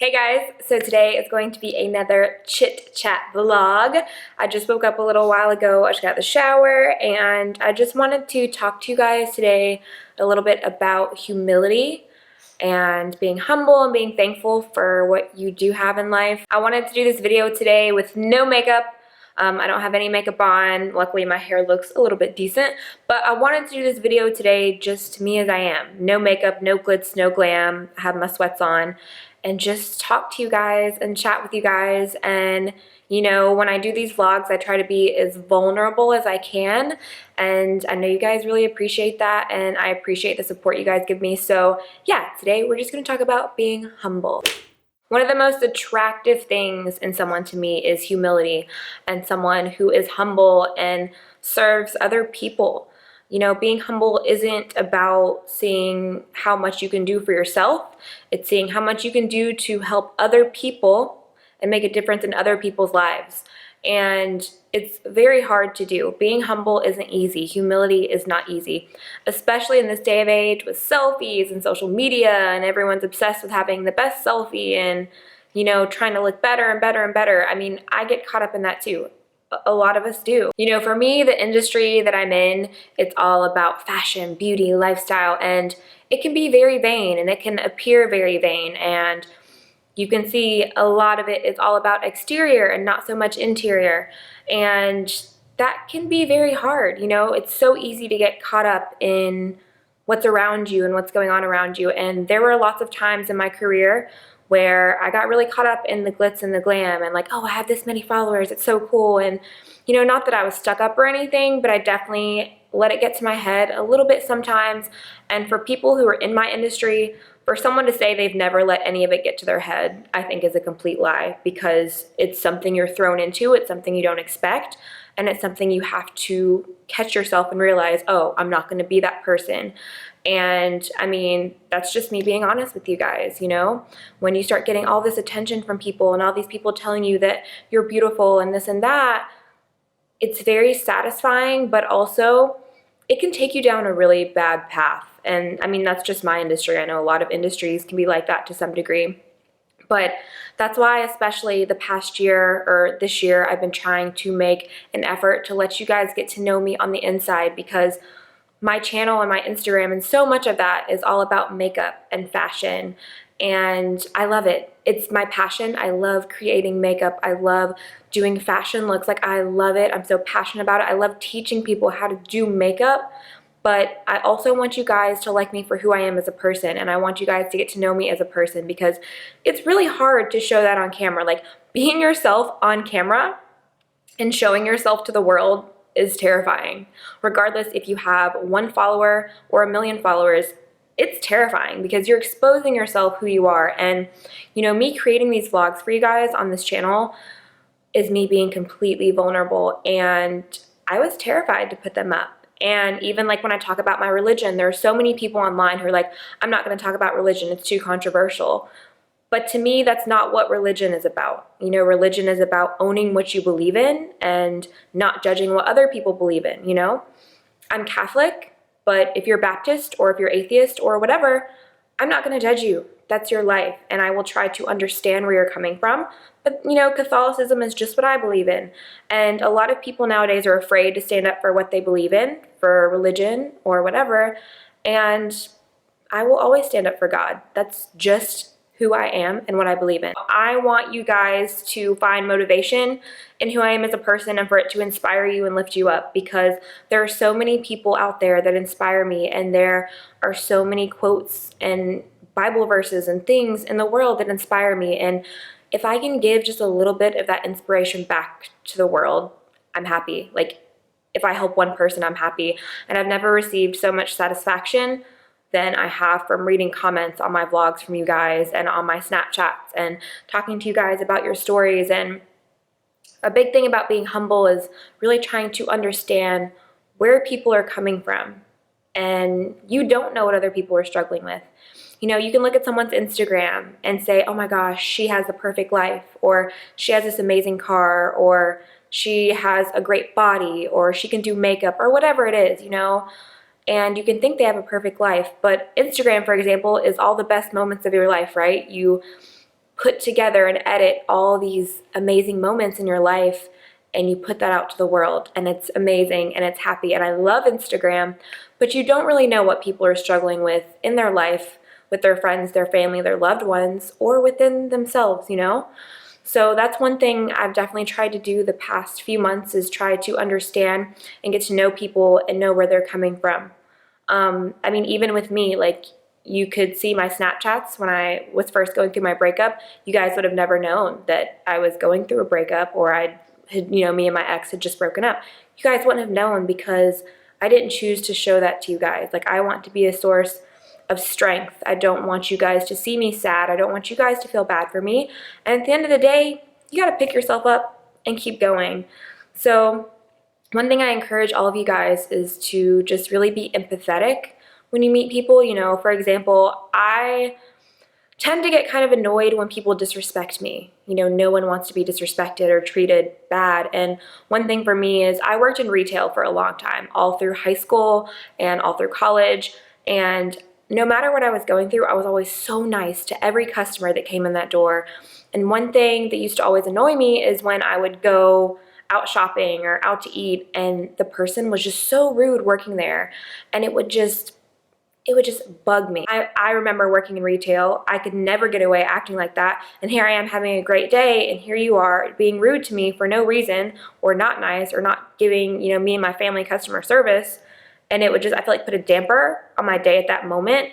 Hey guys, so today is going to be another chit chat vlog. I just woke up a little while ago. I just got out of the shower and I just wanted to talk to you guys today a little bit about humility and being humble and being thankful for what you do have in life. I wanted to do this video today with no makeup. I don't have any makeup on. Luckily my hair looks a little bit decent, but I wanted to do this video today just me as I am. No makeup, no glitz, no glam. I have my sweats on and just talk to you guys and chat with you guys. And you know, when I do these vlogs, I try to be as vulnerable as I can, and I know you guys really appreciate that, and I appreciate the support you guys give me. So yeah, today we're just going to talk about being humble. One of the most attractive things in someone to me is humility, and someone who is humble and serves other people. You know, being humble isn't about seeing how much you can do for yourself. It's seeing how much you can do to help other people and make a difference in other people's lives. And it's very hard to do. Being humble isn't easy. Humility is not easy, especially in this day of age with selfies and social media, and everyone's obsessed with having the best selfie and, you know, trying to look better and better and better. I mean, I get caught up in that too. A lot of us do. You know, for me, the industry that I'm in, it's all about fashion, beauty, lifestyle, and it can be very vain and it can appear very vain, and you can see a lot of it is all about exterior and not so much interior, and that can be very hard. You know, it's so easy to get caught up in what's around you and what's going on around you, and there were lots of times in my career where I got really caught up in the glitz and the glam and like, oh, I have this many followers, it's so cool. And you know, not that I was stuck up or anything, but I definitely let it get to my head a little bit sometimes. And for people who are in my industry, for someone to say they've never let any of it get to their head, I think is a complete lie, because it's something you're thrown into, it's something you don't expect, and it's something you have to catch yourself and realize, oh, I'm not going to be that person. And I mean, that's just me being honest with you guys. You know, when you start getting all this attention from people and all these people telling you that you're beautiful and this and that, it's very satisfying, but also it can take you down a really bad path. And I mean, that's just my industry. I know a lot of industries can be like that to some degree. But that's why, especially the past year or this year, I've been trying to make an effort to let you guys get to know me on the inside, because my channel and my Instagram and so much of that is all about makeup and fashion, and I love it. It's my passion. I love creating makeup. I love doing fashion looks. Like, I love it. I'm so passionate about it. I love teaching people how to do makeup, but I also want you guys to like me for who I am as a person, and I want you guys to get to know me as a person, because it's really hard to show that on camera. Like, being yourself on camera and showing yourself to the world is terrifying. Regardless if you have 1 follower or 1,000,000 followers, it's terrifying because you're exposing yourself, who you are. And you know, me creating these vlogs for you guys on this channel is me being completely vulnerable, and I was terrified to put them up. And even like when I talk about my religion, there are so many people online who are like, I'm not going to talk about religion, it's too controversial. But to me, that's not what religion is about. You know, religion is about owning what you believe in and not judging what other people believe in, you know? I'm Catholic, but if you're Baptist or if you're atheist or whatever, I'm not going to judge you. That's your life, and I will try to understand where you're coming from. But, you know, Catholicism is just what I believe in. And a lot of people nowadays are afraid to stand up for what they believe in, for religion or whatever. And I will always stand up for God. That's just who I am and what I believe in. I want you guys to find motivation in who I am as a person, and for it to inspire you and lift you up, because there are so many people out there that inspire me, and there are so many quotes and Bible verses and things in the world that inspire me. And if I can give just a little bit of that inspiration back to the world, I'm happy. Like, if I help one person, I'm happy. And I've never received so much satisfaction than I have from reading comments on my vlogs from you guys and on my Snapchats and talking to you guys about your stories. And a big thing about being humble is really trying to understand where people are coming from. And you don't know what other people are struggling with. You know, you can look at someone's Instagram and say, oh my gosh, she has the perfect life, or she has this amazing car, or she has a great body, or she can do makeup, or whatever it is, you know. And you can think they have a perfect life, but Instagram, for example, is all the best moments of your life, right? You put together and edit all these amazing moments in your life, and you put that out to the world, and it's amazing and it's happy. And I love Instagram, but you don't really know what people are struggling with in their life, with their friends, their family, their loved ones, or within themselves, you know? So that's one thing I've definitely tried to do the past few months, is try to understand and get to know people and know where they're coming from. I mean, even with me, like, you could see my Snapchats when I was first going through my breakup. You guys would have never known that I was going through a breakup, or me and my ex had just broken up. You guys wouldn't have known, because I didn't choose to show that to you guys. Like, I want to be a source of strength. I don't want you guys to see me sad. I don't want you guys to feel bad for me. And at the end of the day, you got to pick yourself up and keep going. So one thing I encourage all of you guys is to just really be empathetic when you meet people. You know, for example, I tend to get kind of annoyed when people disrespect me. You know, no one wants to be disrespected or treated bad. And one thing for me is, I worked in retail for a long time, all through high school and all through college. And no matter what I was going through, I was always so nice to every customer that came in that door. And one thing that used to always annoy me is when I would go out shopping or out to eat, and the person was just so rude working there, and it would just bug me. I remember working in retail. I could never get away acting like that. And here I am having a great day, and here you are being rude to me for no reason, or not nice, or not giving, me and my family customer service. And it would just, I feel like, put a damper on my day at that moment.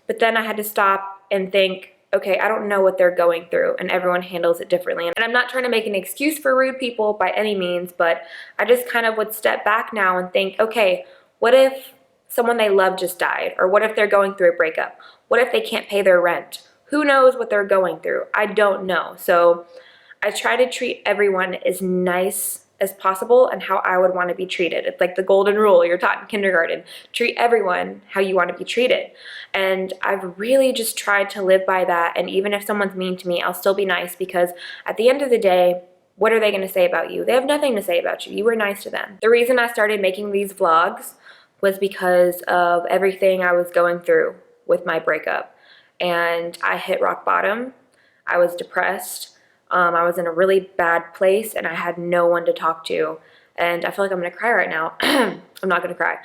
But then I had to stop and think, okay, I don't know what they're going through, and everyone handles it differently. And I'm not trying to make an excuse for rude people by any means, but I just kind of would step back now and think, okay, what if someone they love just died? Or what if they're going through a breakup? What if they can't pay their rent? Who knows what they're going through? I don't know. So I try to treat everyone as nice as possible and how I would want to be treated. It's like the golden rule you're taught in kindergarten. Treat everyone how you want to be treated. And I've really just tried to live by that. And even if someone's mean to me, I'll still be nice, because at the end of the day, what are they going to say about you? They have nothing to say about you. You were nice to them. The reason I started making these vlogs was because of everything I was going through with my breakup. And I hit rock bottom. I was depressed. I was in a really bad place, and I had no one to talk to. And I feel like I'm gonna cry right now. I'm not gonna cry.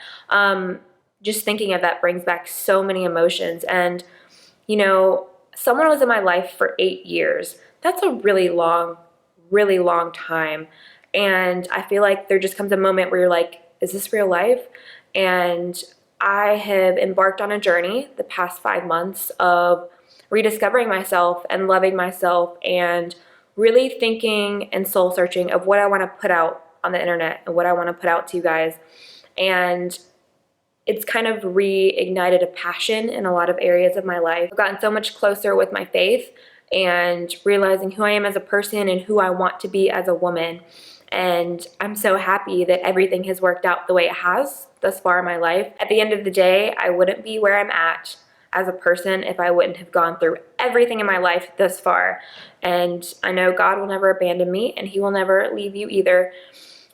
Just thinking of that brings back so many emotions. And, someone was in my life for 8 years. That's a really long time. And I feel like there just comes a moment where you're like, is this real life? And I have embarked on a journey the past 5 months of rediscovering myself and loving myself, and really thinking and soul searching of what I want to put out on the internet and what I want to put out to you guys. And it's kind of reignited a passion in a lot of areas of my life. I've gotten so much closer with my faith and realizing who I am as a person and who I want to be as a woman. And I'm so happy that everything has worked out the way it has thus far in my life. At the end of the day, I wouldn't be where I'm at as a person if I wouldn't have gone through everything in my life thus far. And I know God will never abandon me, and He will never leave you either.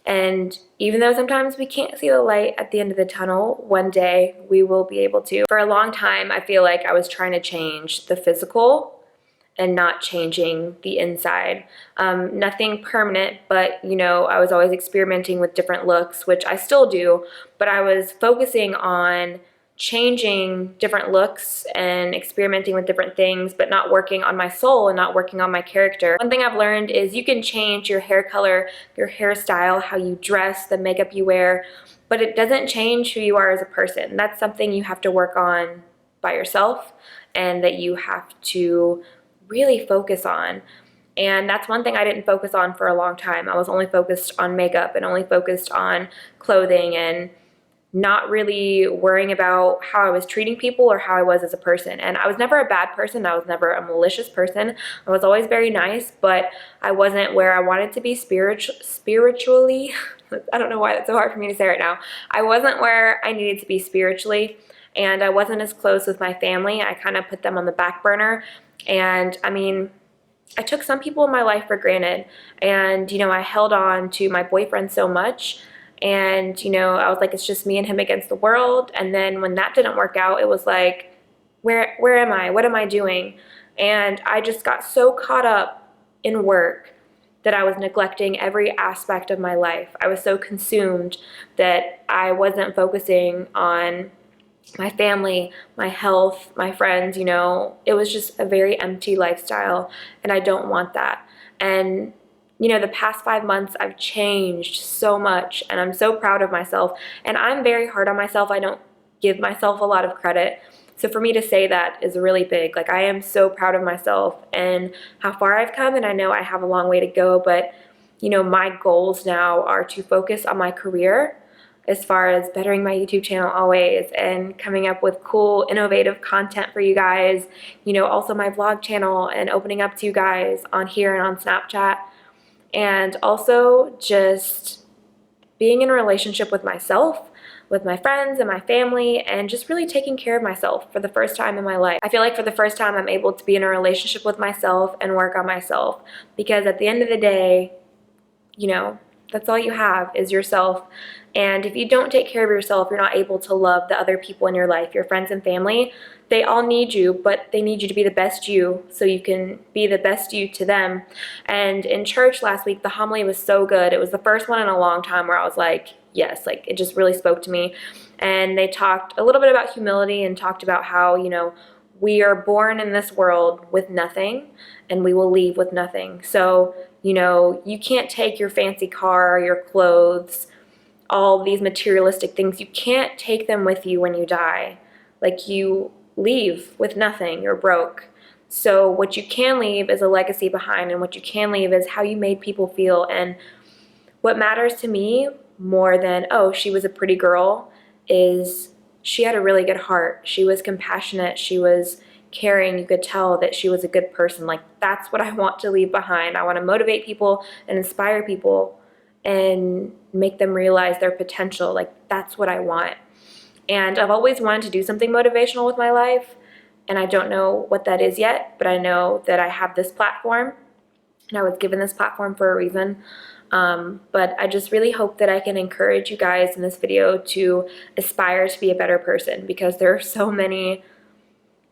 And even though sometimes we can't see the light at the end of the tunnel, one day we will be able to. For a long time, I feel like I was trying to change the physical and not changing the inside. Nothing permanent, but I was always experimenting with different looks, which I still do, but I was focusing on changing different looks and experimenting with different things, but not working on my soul and not working on my character. One thing I've learned is you can change your hair color, your hairstyle, how you dress, the makeup you wear, but it doesn't change who you are as a person. That's something you have to work on by yourself, and that you have to really focus on. And that's one thing I didn't focus on for a long time. I was only focused on makeup and only focused on clothing, and not really worrying about how I was treating people or how I was as a person. And I was never a bad person. I was never a malicious person. I was always very nice, but I wasn't where I wanted to be spiritually. I don't know why that's so hard for me to say right now. I wasn't where I needed to be spiritually, and I wasn't as close with my family. I kind of put them on the back burner. And I took some people in my life for granted, and I held on to my boyfriend so much, and I was like, it's just me and him against the world. And then when that didn't work out, it was like, where am I? What am I doing? And I just got so caught up in work that I was neglecting every aspect of my life. I was so consumed that I wasn't focusing on my family, my health, my friends, it was just a very empty lifestyle, and I don't want that. And the past 5 months I've changed so much, and I'm so proud of myself, and I'm very hard on myself. I don't give myself a lot of credit. So for me to say that is really big. Like, I am so proud of myself and how far I've come, and I know I have a long way to go, but my goals now are to focus on my career as far as bettering my YouTube channel always and coming up with cool, innovative content for you guys. Also my vlog channel and opening up to you guys on here and on Snapchat. And also just being in a relationship with myself, with my friends and my family, and just really taking care of myself for the first time in my life. I feel like for the first time I'm able to be in a relationship with myself and work on myself, because at the end of the day, that's all you have is yourself. And if you don't take care of yourself, you're not able to love the other people in your life, your friends and family. They all need you, but they need you to be the best you so you can be the best you to them. And in church last week, the homily was so good. It was the first one in a long time where I was like, yes, like it just really spoke to me. And they talked a little bit about humility and talked about how, we are born in this world with nothing and we will leave with nothing. So, you can't take your fancy car, your clothes, all these materialistic things. You can't take them with you when you die. Like, you leave with nothing. You're broke. So what you can leave is a legacy behind, and what you can leave is how you made people feel. And what matters to me more than, oh, she was a pretty girl, is she had a really good heart. She was compassionate. She was caring. You could tell that she was a good person. Like, that's what I want to leave behind. I want to motivate people and inspire people and make them realize their potential. Like, that's what I want. And I've always wanted to do something motivational with my life, and I don't know what that is yet, but I know that I have this platform, and I was given this platform for a reason. But I just really hope that I can encourage you guys in this video to aspire to be a better person, because there are so many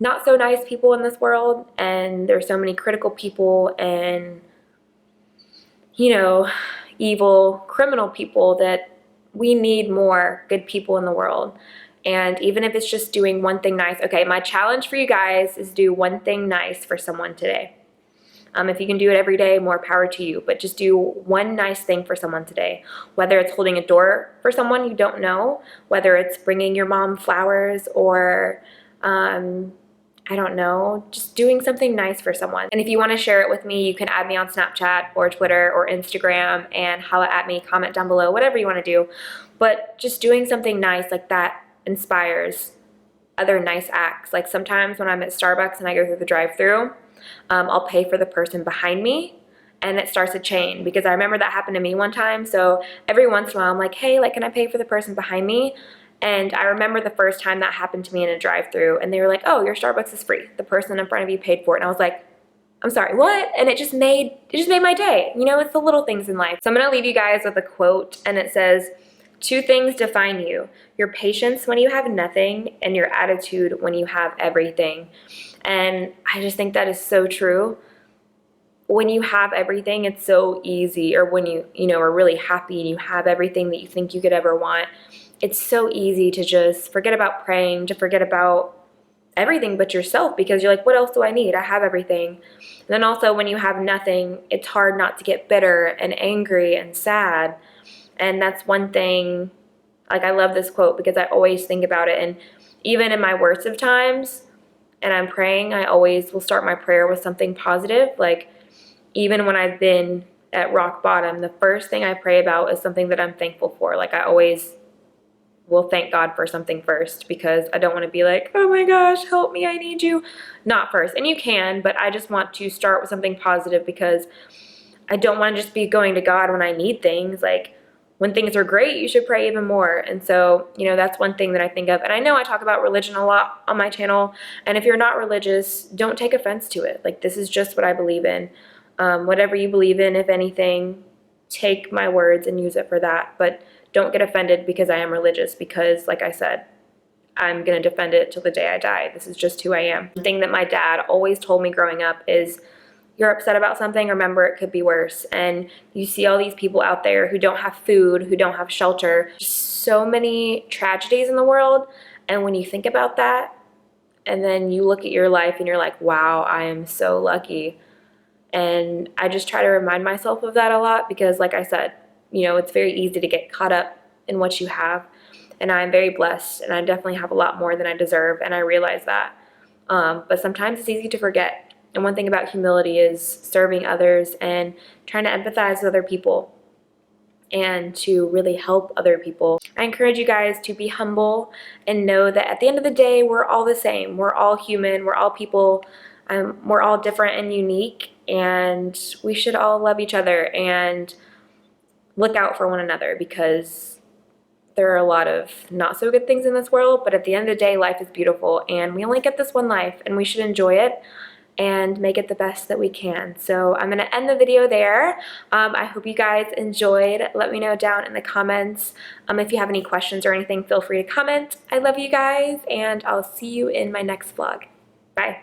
not so nice people in this world, and there's so many critical people and, evil, criminal people, that we need more good people in the world. And even if it's just doing one thing nice, okay, my challenge for you guys is do one thing nice for someone today. If you can do it every day, more power to you, but just do one nice thing for someone today. Whether it's holding a door for someone you don't know, whether it's bringing your mom flowers, or I don't know, just doing something nice for someone. And if you want to share it with me, you can add me on Snapchat or Twitter or Instagram and holla at me, comment down below, whatever you want to do. But just doing something nice like that inspires other nice acts. Like, sometimes when I'm at Starbucks and I go through the drive-thru, I'll pay for the person behind me, and it starts a chain, because I remember that happened to me one time. So every once in a while I'm like, hey, like, can I pay for the person behind me? And I remember the first time that happened to me in a drive-thru, and they were like, oh, your Starbucks is free. The person in front of you paid for it. And I was like, I'm sorry, what? And it just made my day. It's the little things in life. So I'm gonna leave you guys with a quote, and it says, 2 things define you: your patience when you have nothing, and your attitude when you have everything. And I just think that is so true. When you have everything, it's so easy, or when you are really happy and you have everything that you think you could ever want, it's so easy to just forget about praying, to forget about everything but yourself, because you're like, what else do I need? I have everything. And then also, when you have nothing, it's hard not to get bitter and angry and sad. And that's one thing, like, I love this quote because I always think about it. And even in my worst of times, and I'm praying, I always will start my prayer with something positive. Like, even when I've been at rock bottom, the first thing I pray about is something that I'm thankful for. Like, I always will thank God for something first, because I don't want to be like, oh my gosh, help me, I need you. Not first. And you can, but I just want to start with something positive, because I don't want to just be going to God when I need things. Like, when things are great, you should pray even more. And so, that's one thing that I think of. And I know I talk about religion a lot on my channel, and if you're not religious, don't take offense to it. Like, this is just what I believe in. Whatever you believe in, if anything, take my words and use it for that. But don't get offended because I am religious, because, like I said, I'm gonna defend it till the day I die. This is just who I am. The thing that my dad always told me growing up is, you're upset about something, remember it could be worse. And you see all these people out there who don't have food, who don't have shelter, just so many tragedies in the world. And when you think about that, and then you look at your life and you're like, wow, I am so lucky. And I just try to remind myself of that a lot because, like I said, it's very easy to get caught up in what you have. And I'm very blessed, and I definitely have a lot more than I deserve, and I realize that. But sometimes it's easy to forget. And one thing about humility is serving others and trying to empathize with other people and to really help other people. I encourage you guys to be humble and know that at the end of the day, we're all the same. We're all human. We're all people. We're all different and unique, and we should all love each other and look out for one another, because there are a lot of not so good things in this world, but at the end of the day, life is beautiful, and we only get this one life, and we should enjoy it and make it the best that we can. So I'm gonna end the video there. I hope you guys enjoyed. Let me know down in the comments. If you have any questions or anything, feel free to comment. I love you guys, and I'll see you in my next vlog. Bye.